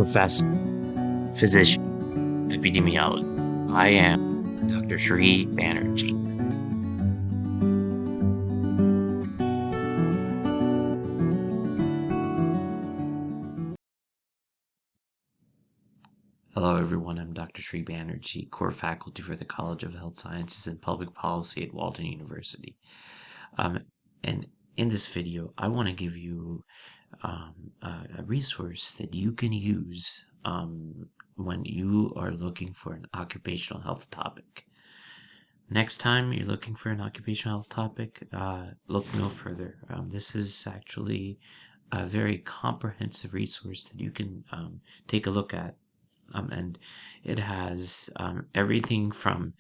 professor, physician, epidemiologist. I am Dr. Sri Banerjee. Hello everyone, I'm Dr. Sri Banerjee, core faculty for the College of Health Sciences and Public Policy at Walden University. And in this video, I want to give you a resource that you can use when you are looking for an occupational health topic. Next time you're looking for an occupational health topic, look no further. This is actually a very comprehensive resource that you can take a look at. And it has everything from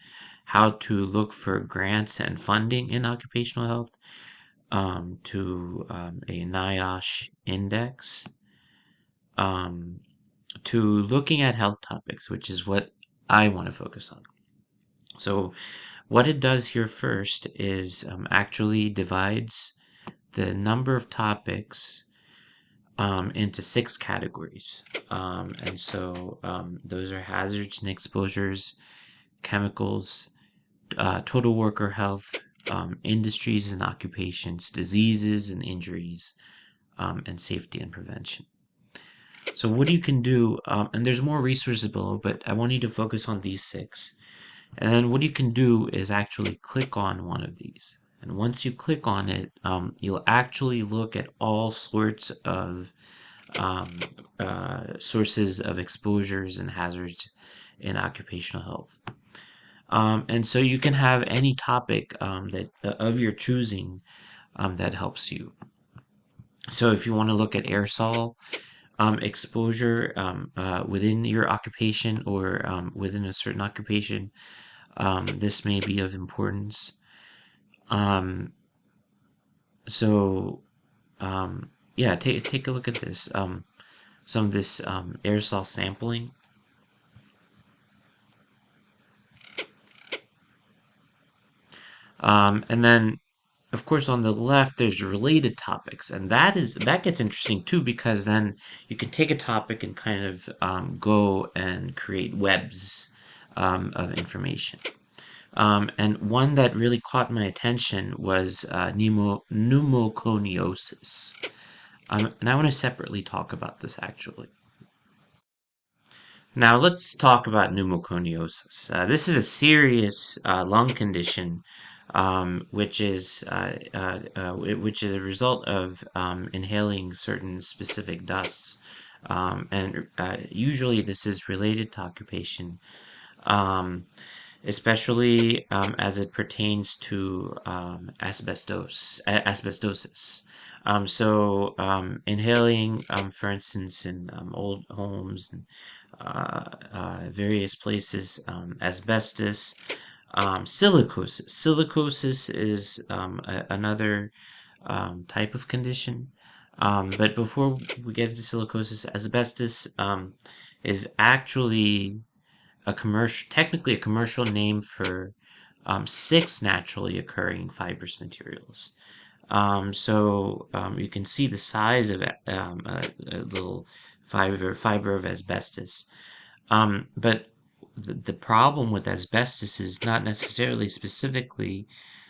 how to look for grants and funding in occupational health to a NIOSH index to looking at health topics, which is what I want to focus on. So what it does here first is actually divides the number of topics into 6 categories. And so those are hazards and exposures, chemicals, total worker health, industries and occupations, diseases and injuries, and safety and prevention. So what you can do, and there's more resources below, but I want you to focus on these 6. And then what you can do is actually click on one of these. And once you click on it, you'll actually look at all sorts of sources of exposures and hazards in occupational health. And so you can have any topic that of your choosing that helps you. So if you want to look at aerosol exposure within your occupation or within a certain occupation, this may be of importance. Yeah, take a look at this. Some of this aerosol sampling. And then, of course, on the left, there's related topics, and that gets interesting too, because then you can take a topic and kind of go and create webs of information. And one that really caught my attention was pneumoconiosis. And I want to separately talk about this actually. Now let's talk about pneumoconiosis. This is a serious lung condition, which is a result of inhaling certain specific dusts, and usually this is related to occupation, especially as it pertains to asbestosis. Inhaling, for instance, in old homes and various places, asbestos, silicosis. Silicosis is another type of condition. But before we get into silicosis, asbestos is actually technically a commercial name for 6 naturally occurring fibrous materials. You can see the size of a little fiber of asbestos. But the problem with asbestos is not necessarily specifically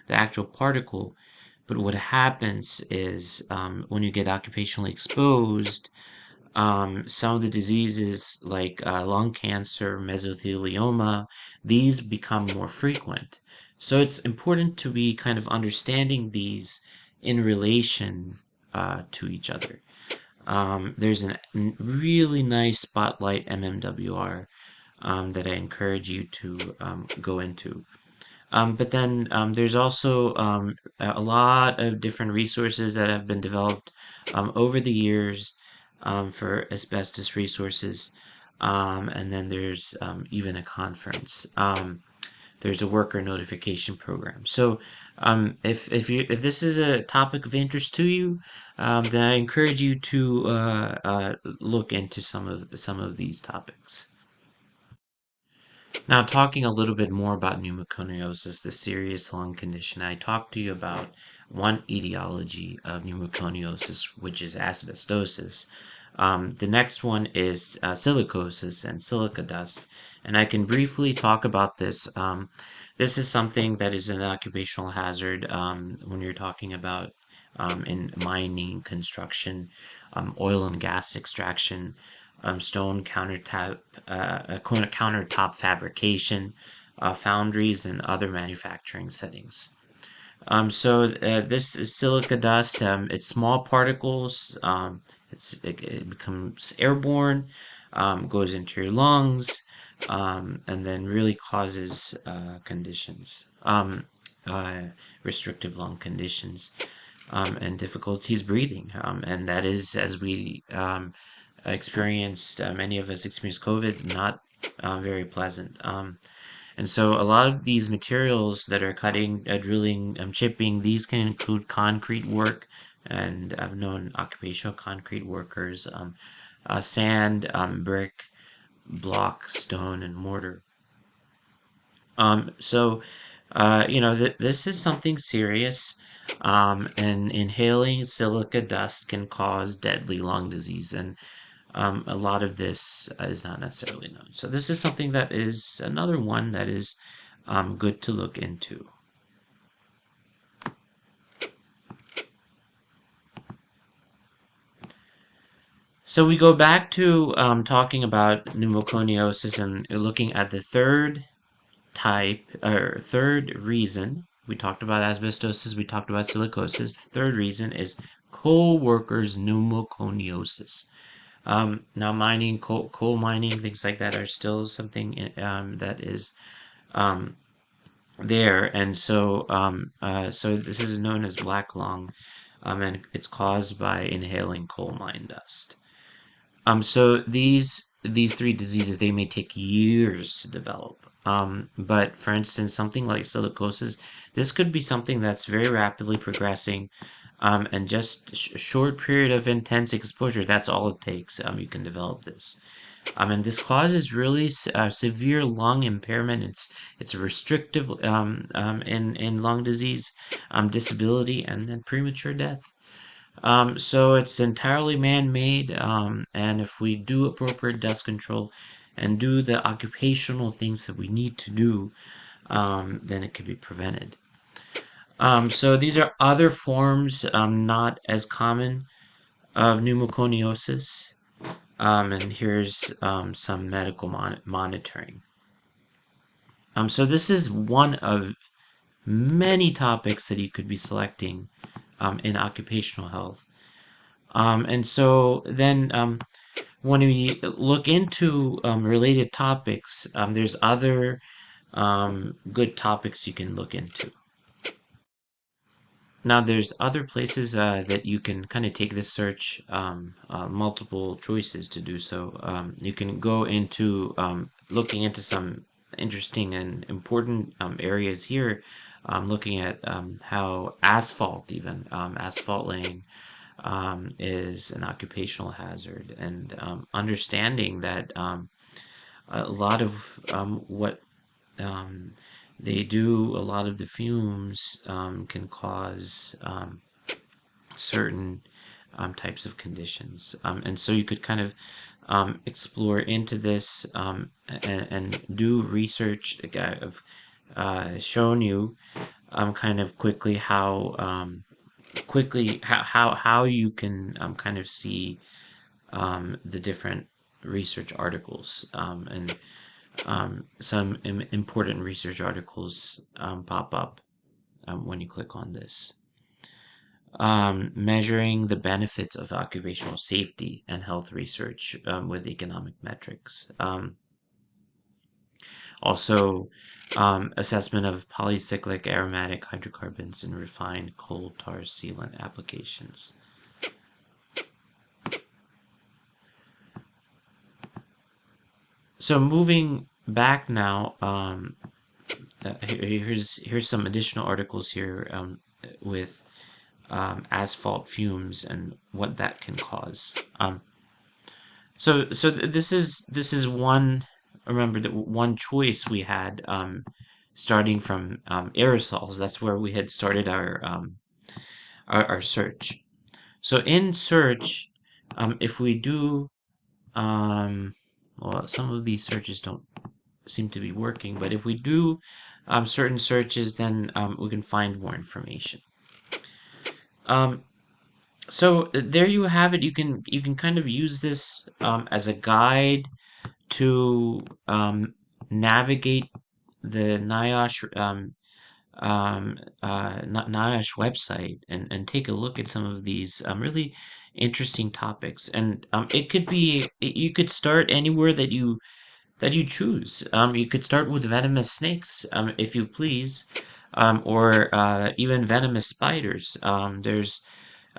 the actual particle, but what happens is when you get occupationally exposed, some of the diseases like lung cancer, mesothelioma, these become more frequent. So it's important to be kind of understanding these in relation to each other. There's a really nice spotlight MMWR that I encourage you to go into. But then there's also a lot of different resources that have been developed over the years for asbestos resources. And then there's even a conference. There's a worker notification program. So if this is a topic of interest to you, then I encourage you to look into some of these topics. Now, talking a little bit more about pneumoconiosis, the serious lung condition, I talked to you about one etiology of pneumoconiosis, which is asbestosis. The next one is silicosis and silica dust, and I can briefly talk about this. This is something that is an occupational hazard when you're talking about in mining, construction, oil and gas extraction, stone countertop fabrication, foundries, and other manufacturing settings. This is silica dust. It's small particles. It becomes airborne, goes into your lungs, and then really causes conditions, restrictive lung conditions, and difficulties breathing. And that is, as we experienced, many of us experienced COVID, not very pleasant. And so a lot of these materials that are cutting, drilling, chipping, these can include concrete work, and I've known occupational concrete workers, sand, brick, block, stone, and mortar. So, this is something serious, and inhaling silica dust can cause deadly lung disease, and a lot of this is not necessarily known. So this is something that is another one that is good to look into. So we go back to talking about pneumoconiosis and looking at the third type, or third reason. We talked about asbestosis, we talked about silicosis. The third reason is co-workers pneumoconiosis. Now, mining, coal mining, things like that are still something that is there, and so this is known as black lung, and it's caused by inhaling coal mine dust. So these three diseases, they may take years to develop. But for instance, something like silicosis, this could be something that's very rapidly progressing, and just a short period of intense exposure, that's all it takes. You can develop this. And this causes really severe lung impairment. It's a restrictive in lung disease, disability, and then premature death. So it's entirely man-made, and if we do appropriate dust control and do the occupational things that we need to do, then it can be prevented. So these are other forms, not as common, of pneumoconiosis, and here's some medical monitoring. So this is one of many topics that you could be selecting in occupational health. And so then when we look into related topics, there's other good topics you can look into. Now, there's other places that you can kind of take this search, multiple choices to do so. You can go into looking into some interesting and important areas here, looking at how asphalt, even asphalt laying, is an occupational hazard, and understanding that a lot of what they do, a lot of the fumes can cause certain types of conditions. And so you could kind of explore into this and do research. I've shown you kind of quickly how how you can kind of see the different research articles, and some important research articles pop up when you click on this. Measuring the benefits of occupational safety and health research with economic metrics. Also, assessment of polycyclic aromatic hydrocarbons in refined coal tar sealant applications. So moving back now, here's some additional articles here with asphalt fumes and what that can cause. This is one. Remember that one choice we had, starting from aerosols. That's where we had started our search. So in search, If we do, um, well, some of these searches don't seem to be working, but if we do certain searches, then we can find more information. Um, so there you have it. You can kind of use this as a guide to navigate the NIOSH website and take a look at some of these really interesting topics. And you could start anywhere that you choose. You could start with venomous snakes, if you please, or even venomous spiders. There's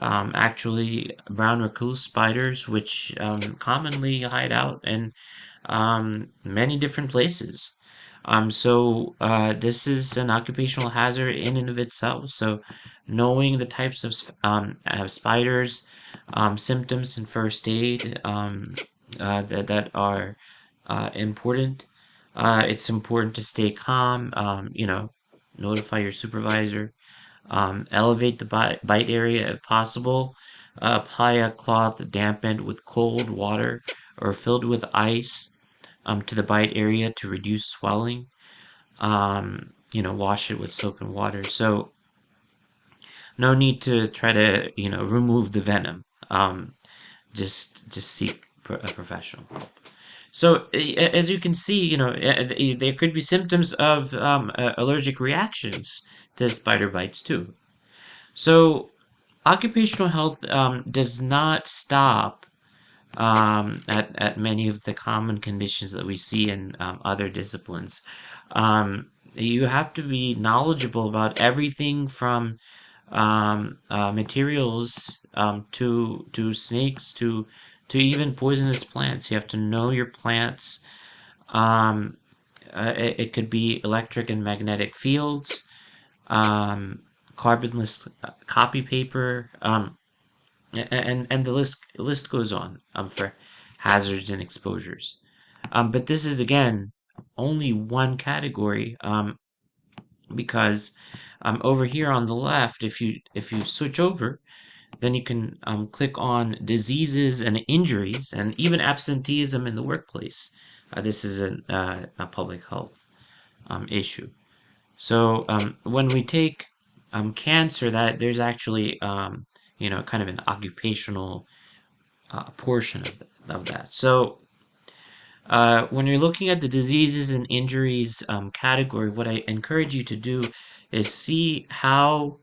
actually brown recluse spiders, which commonly hide out in many different places. So this is an occupational hazard in and of itself. So knowing the types of spiders, symptoms, and first aid that are important. It's important to stay calm. Notify your supervisor. Elevate the bite area if possible. Apply a cloth dampened with cold water or filled with ice to the bite area to reduce swelling. Wash it with soap and water. So no need to try to remove the venom. Just seek a professional help. So as you can see, there could be symptoms of allergic reactions to spider bites too. So occupational health does not stop at many of the common conditions that we see in other disciplines. You have to be knowledgeable about everything from materials to snakes to even poisonous plants. You have to know your plants. Um, it could be electric and magnetic fields, um, carbonless copy paper, and the list goes on for hazards and exposures. But this is again only one category because over here on the left, if you switch over, then you can click on diseases and injuries and even absenteeism in the workplace. This is a public health issue. So when we take cancer, that there's actually kind of an occupational portion of that. So when you're looking at the diseases and injuries category, what I encourage you to do is see how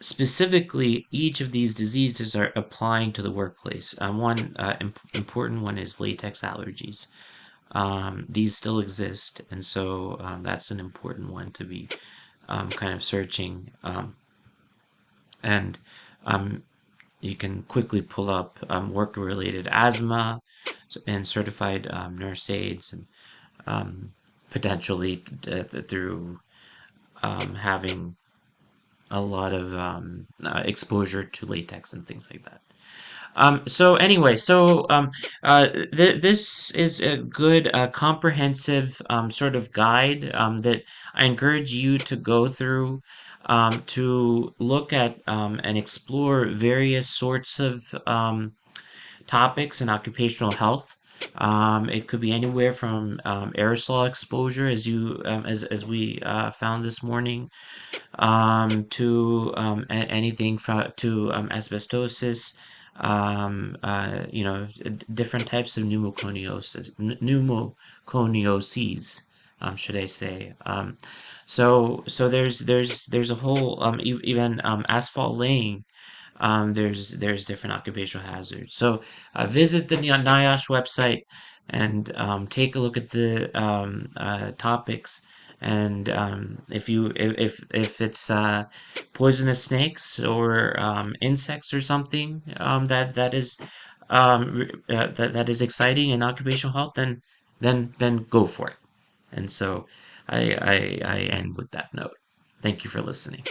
specifically each of these diseases are applying to the workplace. One important one is latex allergies. These still exist, and so that's an important one to be kind of searching. And you can quickly pull up work-related asthma and certified nurse aides, and potentially through having a lot of exposure to latex and things like that. So anyway, this is a good, comprehensive sort of guide that I encourage you to go through to look at and explore various sorts of topics in occupational health. It could be anywhere from aerosol exposure, as we found this morning, to anything from to asbestosis, different types of pneumoconiosis, should I say? So there's a whole even asphalt laying. There's different occupational hazards. So visit the NIOSH website and take a look at the topics. And if it's poisonous snakes or insects or something that is exciting in occupational health, then go for it. And so I end with that note. Thank you for listening.